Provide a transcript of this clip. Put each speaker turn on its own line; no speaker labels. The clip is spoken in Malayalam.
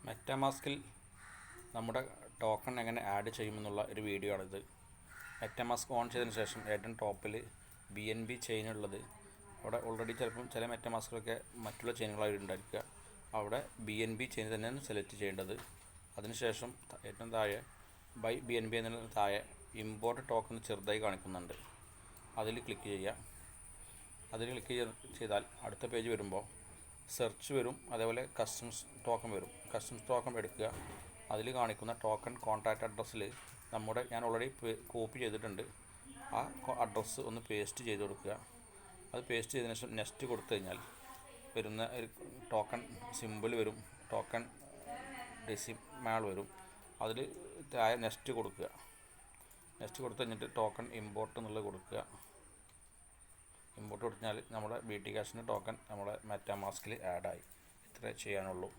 മെറ്റാമാസ്കിൽ നമ്മുടെ ടോക്കൺ എങ്ങനെ ആഡ് ചെയ്യുമെന്നുള്ള ഒരു വീഡിയോ ആണിത്. മെറ്റാമാസ്ക് ഓൺ ചെയ്തതിന് ശേഷം ഏറ്റവും ടോപ്പിൽ BNB ചെയിൻ ഉള്ളത്. അവിടെ ഓൾറെഡി ചിലപ്പം ചില മെറ്റാമാസ്കുകളൊക്കെ മറ്റുള്ള ചെയിനുകളായി ഉണ്ടായിരിക്കുക. അവിടെ BNB ചെയിൻ തന്നെയാണ് സെലക്ട് ചെയ്യേണ്ടത്. അതിനുശേഷം ഏറ്റവും താഴെ ബൈ BNB എന്നുള്ള താഴെ ഇമ്പോർട്ട് ടോക്കൺ ചെറുതായി കാണിക്കുന്നുണ്ട്. അതിൽ ക്ലിക്ക് ചെയ്യുക. അതിൽ ക്ലിക്ക് ചെയ്താൽ അടുത്ത പേജ് വരുമ്പോൾ സെർച്ച് വരും, അതേപോലെ കസ്റ്റംസ് ടോക്കൺ വരും. കസ്റ്റംസ് ടോക്കൺ എടുക്കുക. അതിൽ കാണിക്കുന്ന ടോക്കൺ കോൺടാക്റ്റ് അഡ്രസ്സിൽ ഞാൻ ഓൾറെഡി കോപ്പി ചെയ്തിട്ടുണ്ട്. ആ അഡ്രസ്സ് ഒന്ന് പേസ്റ്റ് ചെയ്ത് കൊടുക്കുക. അത് പേസ്റ്റ് ചെയ്തതിനു ശേഷം നെക്സ്റ്റ് കൊടുത്തു കഴിഞ്ഞാൽ വരുന്ന ഒരു ടോക്കൺ സിമ്പിൾ വരും, ടോക്കൺ ഡെസിമൽ വരും. അതിൽ താഴെ നെക്സ്റ്റ് കൊടുക്കുക. നെക്സ്റ്റ് കൊടുത്തു കഴിഞ്ഞിട്ട് ടോക്കൺ ഇമ്പോർട്ട് എന്നുള്ളത് കൊടുക്കുക. ഇമ്പോർട്ട് കൊടുത്താൽ നമ്മുടെ BT Cash ടോക്കൺ നമ്മുടെ മെറ്റാമാസ്കിൽ ആഡായി. ഇത്രേ ചെയ്യാനുള്ളൂ.